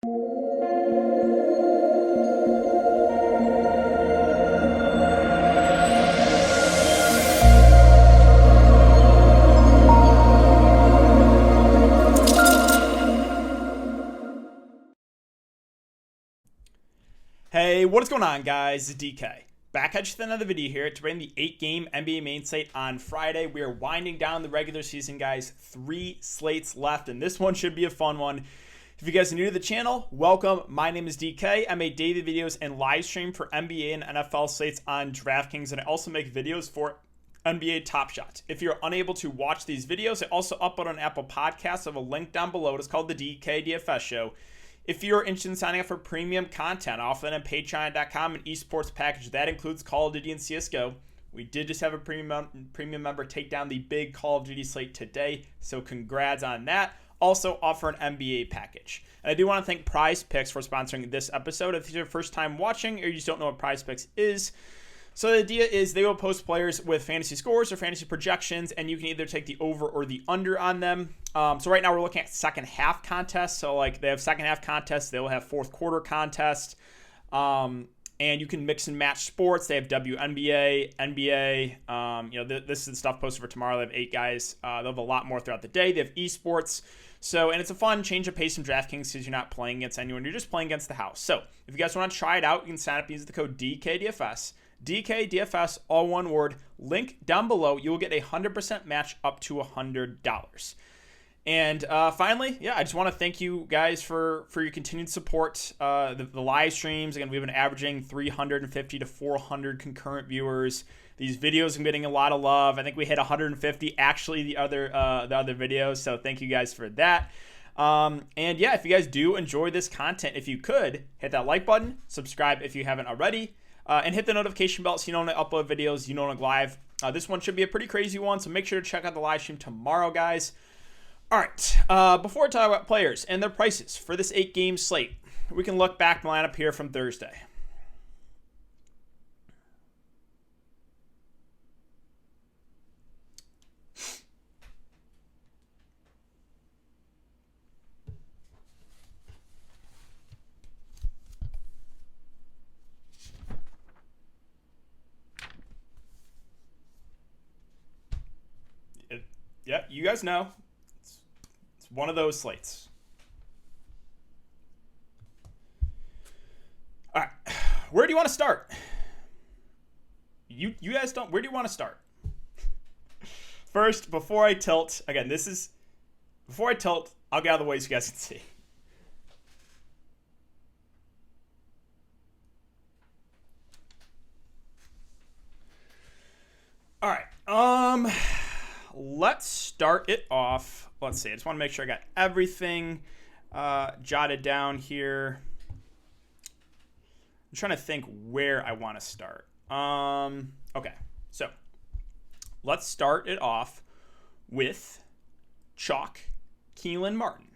Hey, what is going on, guys? It's DK. Back at you with another video here to bring the 8-game NBA main slate on Friday. We are winding down the regular season, guys. 3 slates left, and this one should be a fun one. If you guys are new to the channel, welcome. My name is DK. I make daily videos and live stream for NBA and NFL slates on Draftkings, and I also make videos for NBA Top Shot. If you're unable to watch these videos, I also upload on Apple Podcasts. I have a link down below. It's called the DKDFS Show. If you're interested in signing up for premium content, I offer that on patreon.com, an esports package. That includes Call of Duty and CSGO. We did just have a premium member take down the big Call of Duty slate today, so congrats on that. Also offer an NBA package. And I do want to thank Prize Picks for sponsoring this episode. If it's your first time watching or you just don't know what Prize Picks is, so the idea is they will post players with fantasy scores or fantasy projections, and you can either take the over or the under on them. So right now we're looking at second half contests. So like they have second half contests, they will have fourth quarter contests, and you can mix and match sports. They have WNBA, NBA. This is the stuff posted for tomorrow. They have 8 guys. They'll have a lot more throughout the day. They have esports. So, and it's a fun change of pace from DraftKings because you're not playing against anyone. You're just playing against the house. So if you guys want to try it out, you can sign up using the code DKDFS. DKDFS, all one word. Link down below. You will get a 100% match up to $100. And finally, I just want to thank you guys for your continued support. The live streams, again, we've been averaging 350 to 400 concurrent viewers. These videos are getting a lot of love. I think we hit 150 actually the other videos. So thank you guys for that. If you guys do enjoy this content, if you could hit that like button, subscribe if you haven't already. And hit the notification bell so you know when I upload videos, you know when I go live. This one should be a pretty crazy one, so make sure to check out the live stream tomorrow, guys. All right, before I talk about players and their prices for this 8-game slate, we can look back the lineup here from Thursday. Yeah, you guys know. It's one of those slates. All right. Where do you want to start? You guys don't. Where do you want to start? First, before I tilt, again, before I tilt, I'll get out of the way so you guys can see. All right. Let's start it off. Let's see. I just want to make sure I got everything jotted down here. I'm trying to think where I want to start. Okay. So let's start it off with Chalk Keelan Martin.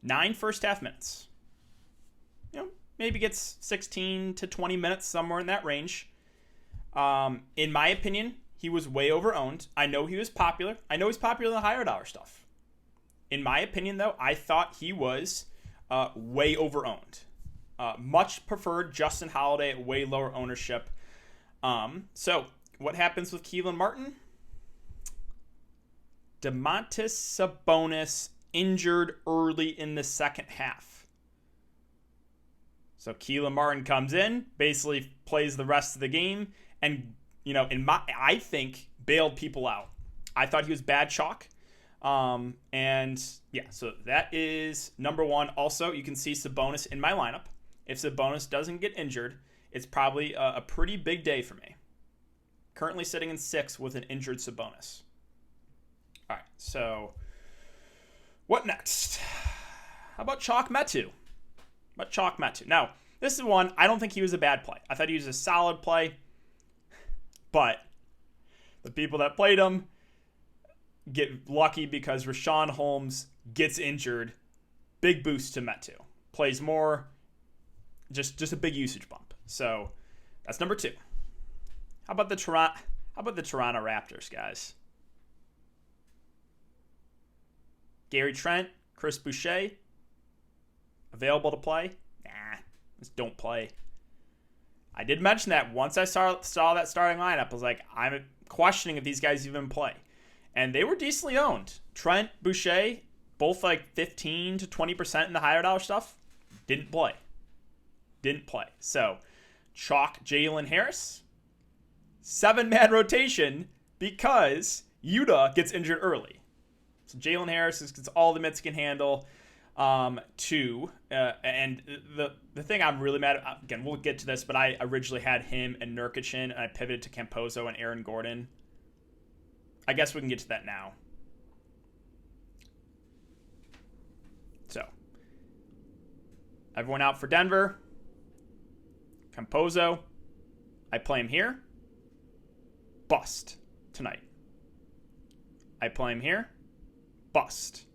9 first half minutes. Maybe gets 16 to 20 minutes, somewhere in that range. In my opinion, he was way over-owned. I know he was popular. I know he's popular in the higher dollar stuff. In my opinion, though, I thought he was way over-owned. Much preferred Justin Holiday at way lower ownership. So what happens with Keelan Martin? Domantas Sabonis injured early in the second half. So Keelan Martin comes in, basically plays the rest of the game, and I think bailed people out. I thought he was bad chalk. So that is number one. Also, you can see Sabonis in my lineup. If Sabonis doesn't get injured, it's probably a pretty big day for me. Currently sitting in 6 with an injured Sabonis. All right, so what next? How about Chalk Metu? Now, this is one, I don't think he was a bad play. I thought he was a solid play. But the people that played him get lucky because Rashawn Holmes gets injured. Big boost to Metu. Plays more. Just a big usage bump. So that's number 2. How about the Toronto Raptors, guys? Gary Trent, Chris Boucher, available to play? Nah, just don't play. I did mention that once I saw that starting lineup, I was like, I'm questioning if these guys even play. And they were decently owned. Trent, Boucher, both like 15 to 20% in the higher dollar stuff, didn't play. So, chalk Jalen Harris. 7-man rotation because Yuta gets injured early. So Jalen Harris gets all the minutes he can handle. And the thing I'm really mad at, again, we'll get to this, but I originally had him and Nurkic in, and I pivoted to Campazzo and Aaron Gordon. I guess we can get to that now. So, everyone out for Denver. Campazzo, I play him here. Bust tonight. I play him here. Bust.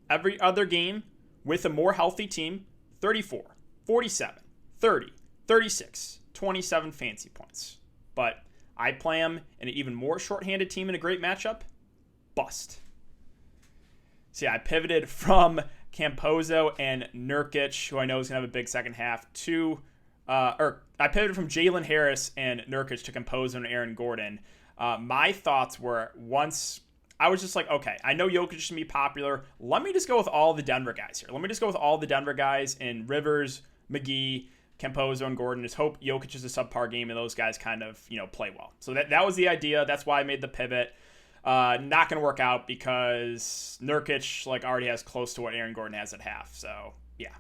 Every other game with a more healthy team, 34, 47, 30, 36, 27 fancy points. But I play him in an even more shorthanded team in a great matchup. Bust. So yeah, I pivoted from Campazzo and Nurkic, who I know is going to have a big second half, to I pivoted from Jalen Harris and Nurkic to Campazzo and Aaron Gordon. My thoughts were, once I was just like, okay, I know Jokic is going to be popular. Let me just go with all the Denver guys here. Let me just go with all the Denver guys in Rivers, McGee, Campazzo, and Gordon. Just hope Jokic is a subpar game and those guys kind of, play well. So that was the idea. That's why I made the pivot. Not going to work out because Nurkic already has close to what Aaron Gordon has at half. So yeah,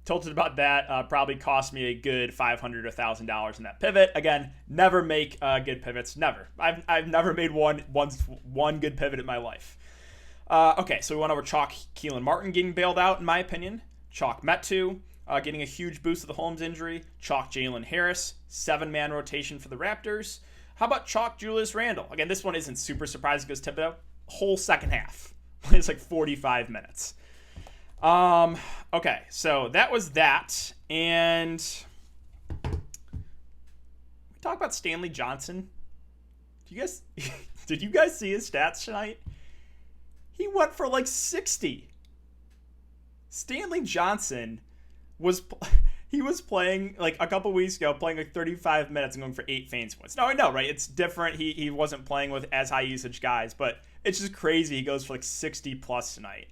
tilted about that. Probably cost me a good $500 or $1,000 in that pivot. Again, never make good pivots. Never. I've never made one good pivot in my life. Okay, so we went over chalk Keelan Martin getting bailed out, in my opinion. Chalk Metu getting a huge boost of the Holmes injury. Chalk Jalen Harris, 7-man rotation for the Raptors. How about chalk Julius Randle? Again, this one isn't super surprising because Thibodeau, whole second half. It's 45 minutes. Okay, so that was that. And we talk about Stanley Johnson. Did you guys see his stats tonight? He went for 60. Stanley Johnson was playing a couple weeks ago, playing 35 minutes and going for 8 fantasy points. No, I know, right? It's different. He wasn't playing with as high usage guys, but it's just crazy. He goes for 60 plus tonight.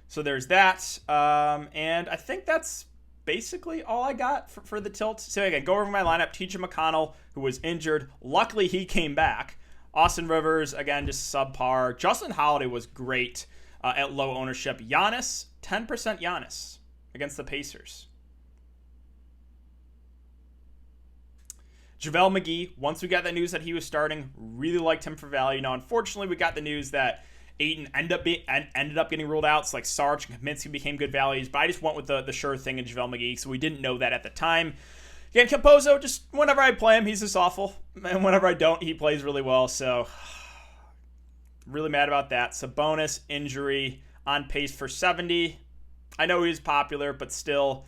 So there's that. And I think that's basically all I got for the tilt. So again, go over my lineup. TJ McConnell, who was injured. Luckily, he came back. Austin Rivers, again, just subpar. Justin Holiday was great at low ownership. Giannis, 10% Giannis against the Pacers. JaVale McGee, once we got the news that he was starting, really liked him for value. Now, unfortunately, we got the news that Ayton ended up getting ruled out. So Sarge and Kaminsky became good values, but I just went with the sure thing in JaVale McGee, so we didn't know that at the time. Again, Campazzo, just whenever I play him, he's just awful. And whenever I don't, he plays really well. So really mad about that. Sabonis, injury, on pace for 70. I know he's popular, but still.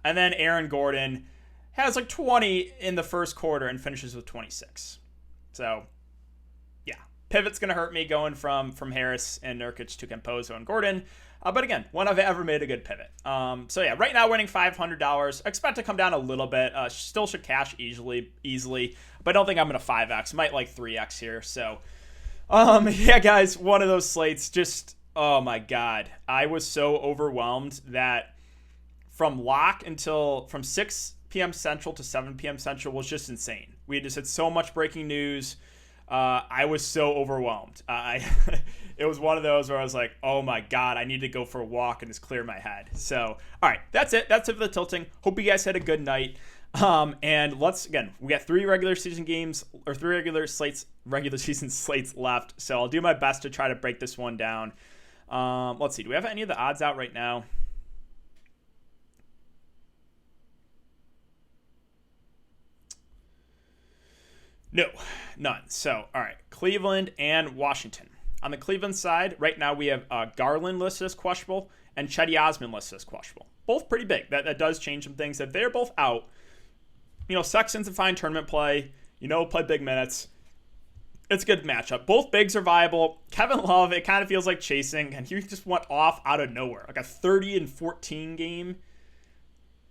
And then Aaron Gordon has 20 in the first quarter and finishes with 26. So, yeah. Pivot's going to hurt me going from Harris and Nurkic to Campazzo and Gordon. But again, when I've ever made a good pivot. So yeah, right now winning $500. Expect to come down a little bit. Still should cash easily. But I don't think I'm going to 5x. Might 3x here. So, yeah, guys, one of those slates just, oh my God. I was so overwhelmed that from 6 p.m. Central to 7 p.m. Central was just insane. We just had so much breaking news. I was so overwhelmed. It was one of those where I was like, oh my God, I need to go for a walk and just clear my head. So, all right, that's it. That's it for the tilting. Hope you guys had a good night. And we got 3 regular season slates left. So I'll do my best to try to break this one down. Let's see. Do we have any of the odds out right now? No, none. So, all right, Cleveland and Washington. On the Cleveland side, right now we have Garland listed as questionable and Chetty Osman listed as questionable. Both pretty big. That does change some things. That they're both out. Sexton's a fine tournament play. Play big minutes. It's a good matchup. Both bigs are viable. Kevin Love, it kind of feels like chasing, and he just went off out of nowhere. Like a 30-14 game.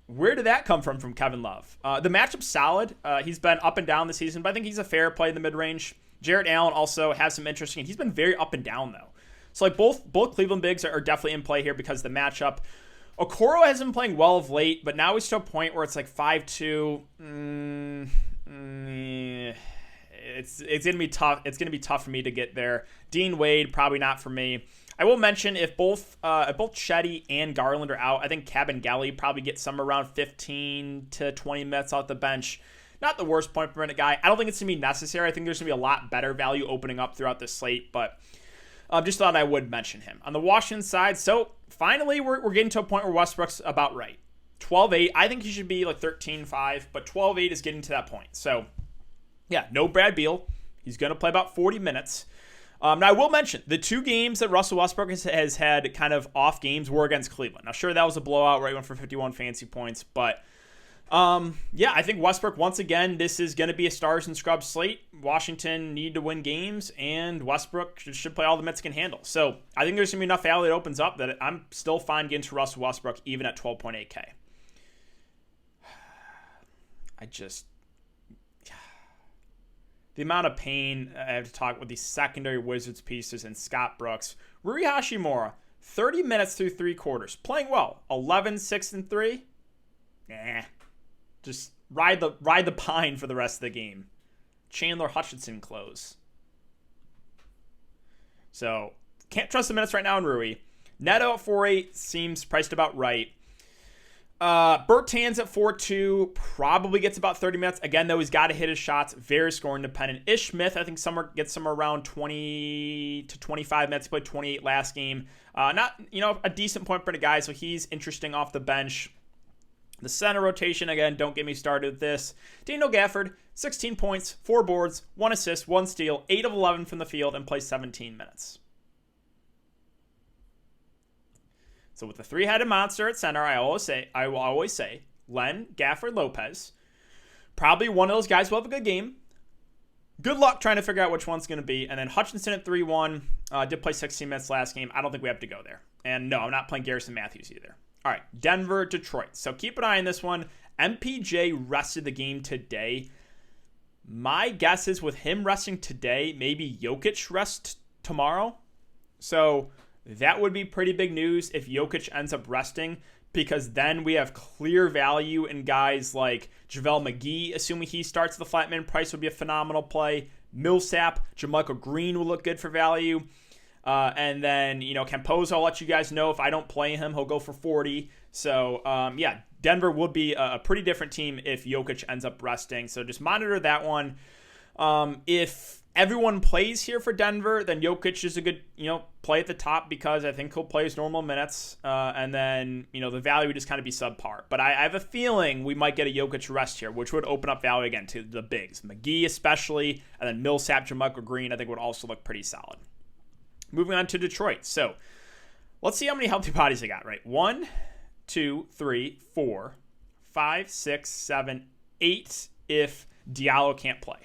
Where did that come from Kevin Love? The matchup's solid. He's been up and down this season, but I think he's a fair play in the mid-range. Jarrett Allen also has some interesting. He's been very up and down, though. So like both Cleveland bigs are definitely in play here because of the matchup. Okoro has been playing well of late, but now he's to a point where it's like 5-2. It's gonna be tough. It's gonna be tough for me to get there. Dean Wade, probably not for me. I will mention if both Shetty and Garland are out, I think Kabengele probably gets somewhere around 15 to 20 minutes off the bench. Not the worst point per minute guy. I don't think it's gonna be necessary. I think there's gonna be a lot better value opening up throughout the slate, but just thought I would mention him. On the Washington side, so finally we're getting to a point where Westbrook's about right. 12-8. I think he should be like 13-5, but 12-8 is getting to that point. So yeah, no Brad Beal. He's going to play about 40 minutes. Now, I will mention, the two games that Russell Westbrook has had kind of off games were against Cleveland. Now, sure, that was a blowout where he went for 51 fantasy points, but yeah, I think Westbrook, once again, this is going to be a stars and scrubs slate. Washington need to win games, and Westbrook should play all the minutes can handle. So I think there's going to be enough value that opens up that I'm still fine getting to Russell Westbrook even at 12.8K. The amount of pain I have to talk with these secondary Wizards pieces and Scott Brooks. Rui Hachimura, 30 minutes through 3 quarters. Playing well. 11, 6, and 3. Just ride the pine for the rest of the game. Chandler Hutchinson close. So, can't trust the minutes right now in Rui. Neto at 4.8 seems priced about right. Bertans at 4.2 probably gets about 30 minutes. Again, though, he's got to hit his shots. Very scoring dependent. Ish Smith, I think gets somewhere around 20 to 25 minutes. He played 28 last game. Not, a decent point per guy, so he's interesting off the bench. The center rotation, again, don't get me started with this. Daniel Gafford, 16 points, 4 boards, 1 assist, 1 steal, 8 of 11 from the field, and plays 17 minutes. So with the 3-headed monster at center, I will always say, Len, Gafford, Lopez. Probably one of those guys will have a good game. Good luck trying to figure out which one's going to be. And then Hutchinson at 3-1. Did play 16 minutes last game. I don't think we have to go there. And no, I'm not playing Garrison Matthews either. All right, Denver, Detroit. So keep an eye on this one. MPJ rested the game today. My guess is with him resting today, maybe Jokic rests tomorrow. So that would be pretty big news if Jokic ends up resting, because then we have clear value in guys like JaVale McGee, assuming he starts. The flatman price would be a phenomenal play. Millsap, JaMychal Green will look good for value. And then, Campozo, I'll let you guys know if I don't play him, he'll go for 40. So, yeah, Denver would be a pretty different team if Jokic ends up resting. So just monitor that one. If everyone plays here for Denver, then Jokic is a good, play at the top because I think he'll play his normal minutes. And then, the value would just kind of be subpar. But I have a feeling we might get a Jokic rest here, which would open up value again to the bigs. McGee especially, and then Millsap, JaMychal Green, I think would also look pretty solid. Moving on to Detroit. So let's see how many healthy bodies they got, right? 1, 2, 3, 4, 5, 6, 7, 8 if Diallo can't play.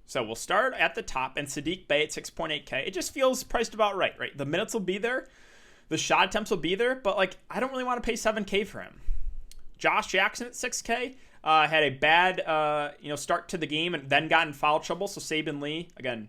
So we'll start at the top, and Saddiq Bey at 6.8K. It just feels priced about right? The minutes will be there. The shot attempts will be there, but I don't really want to pay 7K for him. Josh Jackson at 6K. Had a bad start to the game and then got in foul trouble. So Saben Lee, again,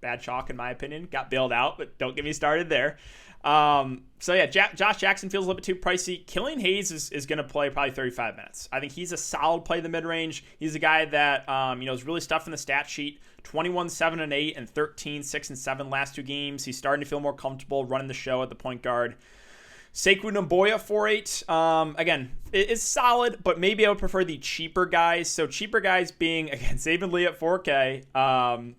bad chalk in my opinion, got bailed out, but don't get me started there. So yeah, Josh Jackson feels a little bit too pricey. Killian Hayes is going to play probably 35 minutes. I think he's a solid play in the mid-range. He's a guy that is really stuffed in the stat sheet. 21, 7, and 8, and 13, 6, and 7 last 2 games. He's starting to feel more comfortable running the show at the point guard. Sekou Naboya 4.8. Again, it's solid, but maybe I would prefer the cheaper guys. So cheaper guys being, again, Saben Lee at 4K.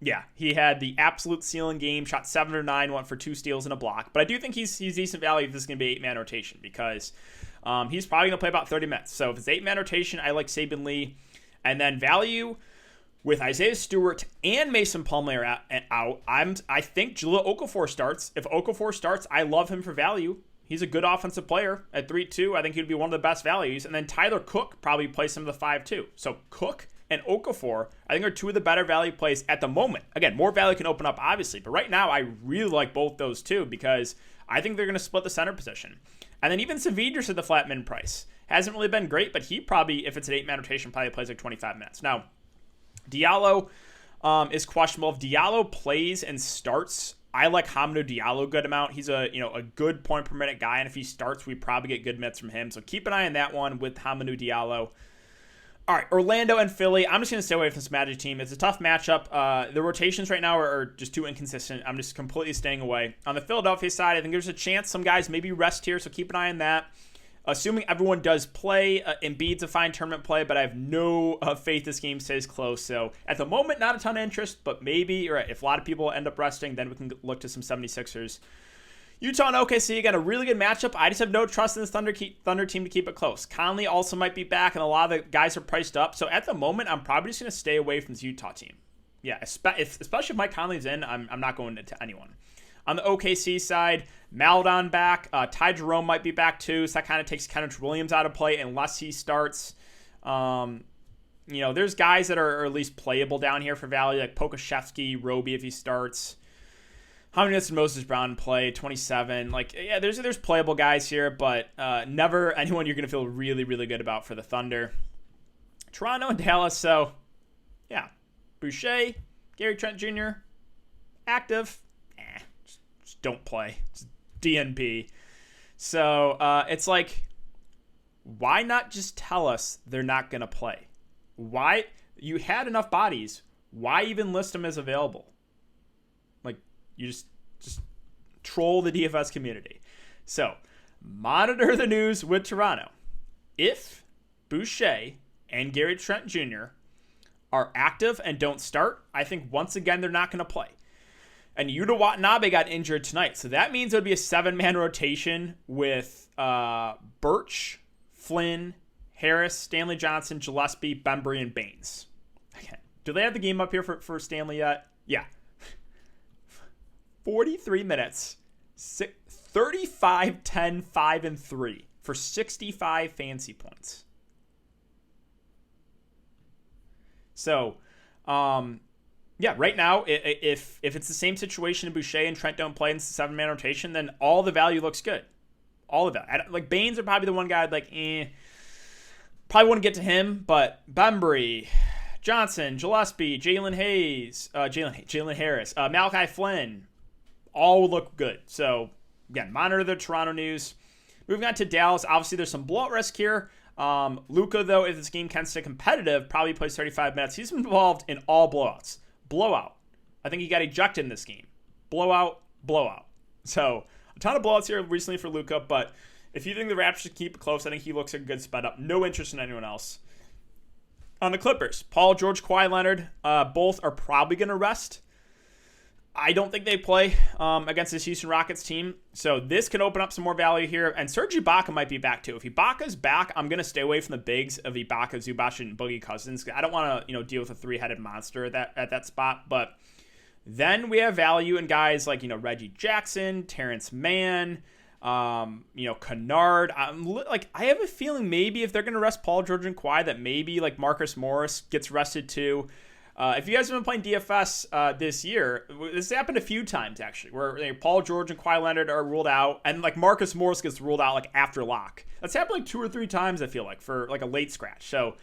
Yeah, he had the absolute ceiling game, shot 7 or 9, went for 2 steals and a block. But I do think he's decent value if this is going to be 8-man rotation because he's probably going to play about 30 minutes. So if it's 8-man rotation, I like Saben Lee. And then value with Isaiah Stewart and Mason Plumlee out, I think Jahlil Okafor starts. If Okafor starts, I love him for value. He's a good offensive player at 3-2. I think he'd be one of the best values. And then Tyler Cook probably plays some of the 5-2. So Cook and Okafor, I think, are two of the better value plays at the moment. Again, more value can open up, obviously, but right now I really like both those two because I think they're going to split the center position. And then even Savidris at the flat min price. Hasn't really been great, but he probably, if it's an 8-man rotation, probably plays like 25 minutes. Now, Diallo is questionable. If Diallo plays and starts, I like Hamidou Diallo a good amount. He's a good point per minute guy, and if he starts, we probably get good minutes from him. So keep an eye on that one with Hamidou Diallo. All right, Orlando and Philly. I'm just going to stay away from this Magic team. It's a tough matchup. The rotations right now are just too inconsistent. I'm just completely staying away. On the Philadelphia side, I think there's a chance some guys maybe rest here, so keep an eye on that. Assuming everyone does play, Embiid's a fine tournament play, but I have no faith this game stays close. So at the moment, not a ton of interest, but maybe, or if a lot of people end up resting, then we can look to some 76ers. Utah and OKC, again, a really good matchup. I just have no trust in this Thunder team to keep it close. Conley also might be back, and a lot of the guys are priced up. So at the moment, I'm probably just going to stay away from this Utah team. Yeah, especially if Mike Conley's in, I'm not going to anyone. On the OKC side, Maldon back. Ty Jerome might be back too, so that kind of takes Kenneth Williams out of play unless he starts. There's guys that are at least playable down here for value, like Pokashevsky, Roby if he starts. How many minutes did Moses Brown play? 27. There's playable guys here, but never anyone you're going to feel really, really good about for the Thunder. Toronto and Dallas, so yeah. Boucher, Gary Trent Jr., active. Just don't play. It's DNP. So it's like, why not just tell us they're not going to play? Why? You had enough bodies. Why even list them as available? Like, you just troll the DFS community. So monitor the news with Toronto. If Boucher and Gary Trent Jr. are active and don't start, I think once again they're not going to play. And Yuta Watanabe got injured tonight. So that means it would be a 7-man rotation with Birch, Flynn, Harris, Stanley Johnson, Gillespie, Bembry, and Baines. Okay. Do they have the game up here for Stanley yet? Yeah. 43 minutes. 35, 10, 5, and 3 for 65 fantasy points. So, yeah, right now, if it's the same situation and Boucher and Trent don't play in the 7-man rotation, then all the value looks good. All of that. Like, Baines are probably the one guy I'd like, probably wouldn't get to him, but Bembry, Johnson, Gillespie, Jalen Harris, Malachi Flynn, all would look good. So, again, monitor the Toronto news. Moving on to Dallas, obviously there's some blowout risk here. Luka, though, if this game can stay competitive, probably plays 35 minutes. He's been involved in all blowouts. Blowout. I think he got ejected in this game. Blowout. So a ton of blowouts here recently for Luka, but if you think the Raptors should keep it close, I think he looks like a good spot up. No interest in anyone else. On the Clippers, Paul George, Kawhi Leonard, both are probably going to rest. I don't think they play against this Houston Rockets team. So this can open up some more value here. And Serge Ibaka might be back too. If Ibaka's back, I'm going to stay away from the bigs of Ibaka, Zubac, and Boogie Cousins. I don't want to deal with a 3-headed monster at that spot. But then we have value in guys like Reggie Jackson, Terrence Mann, Kennard. I have a feeling maybe if they're going to rest Paul George and Kawhi, that maybe like Marcus Morris gets rested too. If you guys have been playing DFS this year, this happened a few times actually, where Paul George and Kawhi Leonard are ruled out, and like Marcus Morris gets ruled out like after lock. That's happened like 2 or 3 times, I feel like, for like a late scratch. So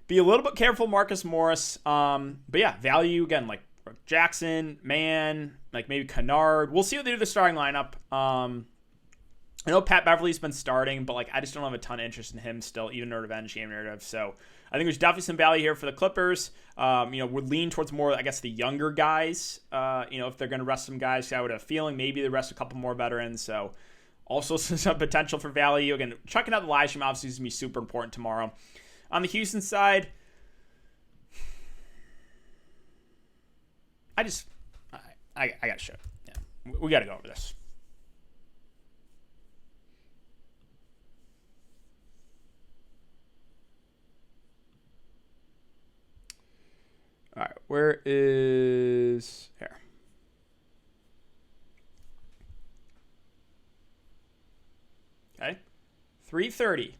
be a little bit careful, Marcus Morris. But yeah, value again, like Jackson, Mann, like maybe Kennard. We'll see what they do with the starting lineup. I know Pat Beverly's been starting, but like I just don't have a ton of interest in him still, even in a revenge game narrative. So I think there's definitely some value here for the Clippers. Would lean towards more, I guess, the younger guys. If they're going to rest some guys, I would have a feeling maybe they rest a couple more veterans. So also some potential for value. Again, checking out the live stream obviously is going to be super important tomorrow. On the Houston side, I got to show it. Yeah, we got to go over this. All right, where is here? Okay, 3:30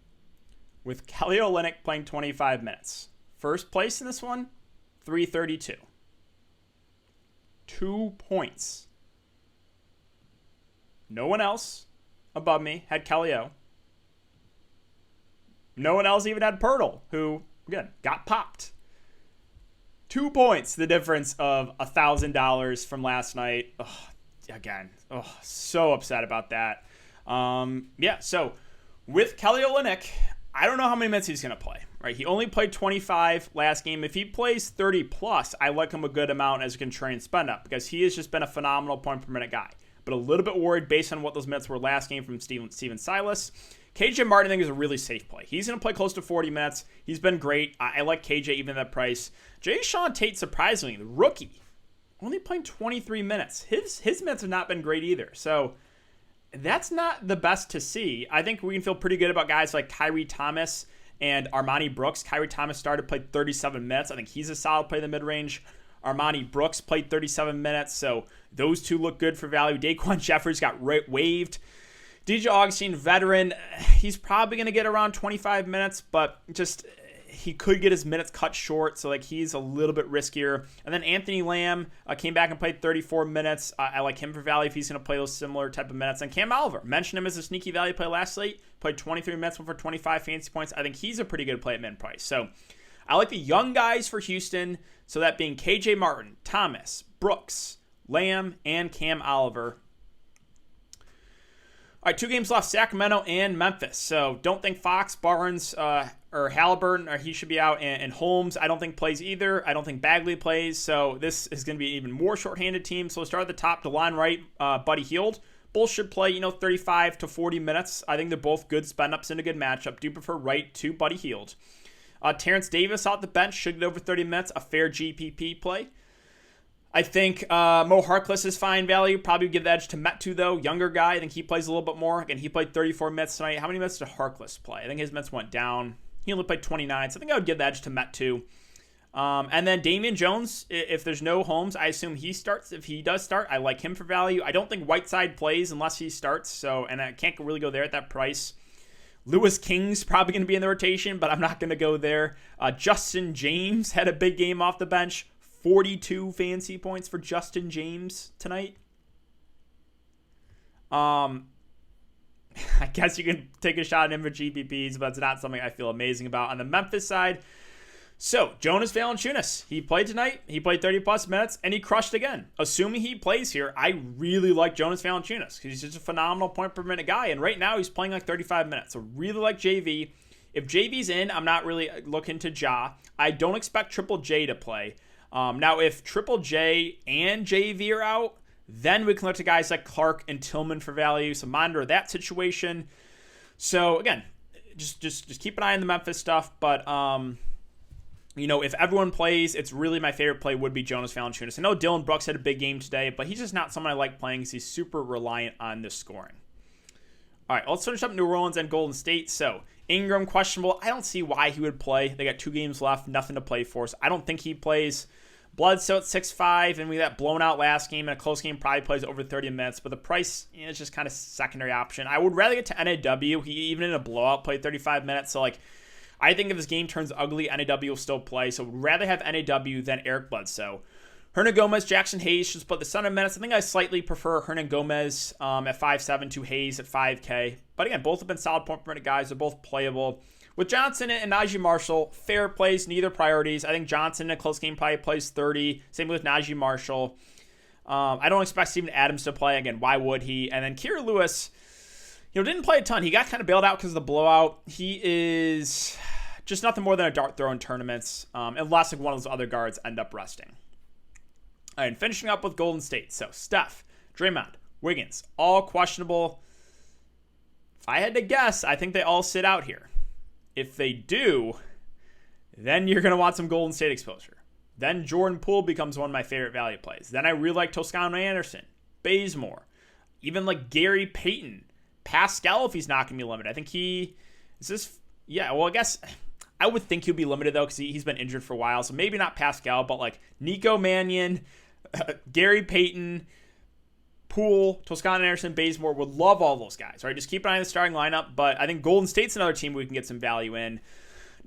with Kelly Olynyk playing 25 minutes. First place in this one, 332. 2 points. No one else above me had Kelly O. No one else even had Pirtle, who, again, got popped. 2 points, the difference of $1,000 from last night. So upset about that. So with Kelly Olynyk, I don't know how many minutes he's going to play. Right, he only played 25 last game. If he plays 30 plus, I like him a good amount as a contrarian spend up because he has just been a phenomenal point per minute guy. But a little bit worried based on what those minutes were last game from Steven Silas. KJ Martin, I think, is a really safe play. He's going to play close to 40 minutes. He's been great. I like KJ even at that price. Jae'Sean Tate, surprisingly, the rookie, only playing 23 minutes. His minutes have not been great either. So that's not the best to see. I think we can feel pretty good about guys like Kyrie Thomas and Armani Brooks. Kyrie Thomas started, played 37 minutes. I think he's a solid play in the mid-range. Armani Brooks played 37 minutes, so those two look good for value. Daquan Jeffries got waived. DJ Augustine, veteran, he's probably going to get around 25 minutes, but just he could get his minutes cut short, so he's a little bit riskier. And then Anthony Lamb came back and played 34 minutes. I like him for value if he's going to play those similar type of minutes. And Cam Oliver, mentioned him as a sneaky value play last slate, played 23 minutes, went for 25 fantasy points. I think he's a pretty good play at mid price. So I like the young guys for Houston, so that being KJ Martin, Thomas, Brooks, Lamb, and Cam Oliver. All right, 2 games left, Sacramento and Memphis. So don't think Fox, Barnes, or Halliburton, or he should be out. And Holmes, I don't think plays either. I don't think Bagley plays. So this is going to be an even more shorthanded team. So we'll start at the top. DeLon Wright, Buddy Hield. Both should play, 35 to 40 minutes. I think they're both good spend-ups in a good matchup. Do prefer Wright to Buddy Hield. Terrence Davis off the bench should get over 30 minutes. A fair GPP play. I think Mo Harkless is fine value. Probably give the edge to Metu, though. Younger guy. I think he plays a little bit more. Again, he played 34 minutes tonight. How many minutes did Harkless play? I think his minutes went down. He only played 29, so I think I would give the edge to Metu. And then Damian Jones, if there's no Holmes, I assume he starts. If he does start, I like him for value. I don't think Whiteside plays unless he starts, and I can't really go there at that price. Lewis King's probably going to be in the rotation, but I'm not going to go there. Justin James had a big game off the bench. 42 fantasy points for Justin James tonight. I guess you can take a shot at him for GPPs, but it's not something I feel amazing about. On the Memphis side, so Jonas Valanciunas, he played tonight. He played 30-plus minutes, and he crushed again. Assuming he plays here, I really like Jonas Valanciunas because he's just a phenomenal point-per-minute guy, and right now he's playing 35 minutes. So really like JV. If JV's in, I'm not really looking to Ja. I don't expect Triple J to play. Now, if Triple J and JV are out, then we can look to guys like Clark and Tillman for value. So monitor that situation. So again, just keep an eye on the Memphis stuff. But if everyone plays, it's really my favorite play would be Jonas Valanciunas. I know Dylan Brooks had a big game today, but he's just not someone I like playing because he's super reliant on the scoring. All right, let's finish up New Orleans and Golden State. So Ingram, questionable. I don't see why he would play. They got 2 games left, nothing to play for. So I don't think he plays. Bledsoe at 6'5", and we got blown out last game in a close game, probably plays over 30 minutes. But the price is just kind of secondary option. I would rather get to NAW. He, even in a blowout, played 35 minutes. So, I think if this game turns ugly, NAW will still play. So, would rather have NAW than Eric Bledsoe. Hernan Gomez, Jackson Hayes should split the center minutes. I think I slightly prefer Hernan Gomez at 5'7" to Hayes at 5K. But again, both have been solid point per minute guys. They're both playable. With Johnson and Najee Marshall, fair plays, neither priorities. I think Johnson in a close game probably plays 30. Same with Najee Marshall. I don't expect Steven Adams to play. Again, why would he? And then Kira Lewis, didn't play a ton. He got kind of bailed out because of the blowout. He is just nothing more than a dart throw in tournaments, unless one of those other guards end up resting. All right, and finishing up with Golden State. So Steph, Draymond, Wiggins, all questionable. If I had to guess, I think they all sit out here. If they do, then you're going to want some Golden State exposure. Then Jordan Poole becomes one of my favorite value plays. Then I really like Toscano Anderson, Bazemore, even like Gary Payton, Pascal if he's not going to be limited. I think I guess I would think he'll be limited though because he's been injured for a while. So maybe not Pascal, but like Nico Mannion, Gary Payton, Poole, Toscano Anderson, Bazemore, would love all those guys. Right, just keep an eye on the starting lineup. But I think Golden State's another team we can get some value in.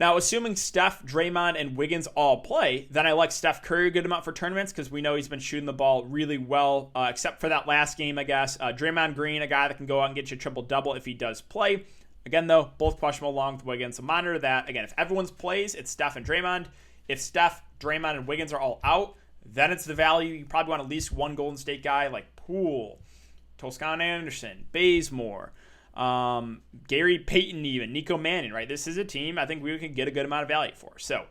Now, assuming Steph, Draymond, and Wiggins all play, then I like Steph Curry a good amount for tournaments because we know he's been shooting the ball really well, except for that last game, I guess. Draymond Green, a guy that can go out and get you a triple-double if he does play. Again, though, both questionable along with Wiggins, so monitor that. Again, if everyone's plays, it's Steph and Draymond. If Steph, Draymond, and Wiggins are all out, then it's the value. You probably want at least one Golden State guy like Poole, Toscano Anderson, Bazemore, Gary Payton, even Nico Manning, right? This is a team I think we can get a good amount of value for. So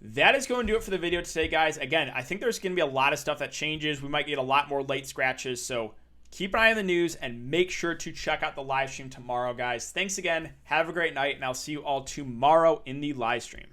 that is going to do it for the video today, guys. Again, I think there's going to be a lot of stuff that changes. We might get a lot more late scratches. So keep an eye on the news and make sure to check out the live stream tomorrow, guys. Thanks again. Have a great night, and I'll see you all tomorrow in the live stream.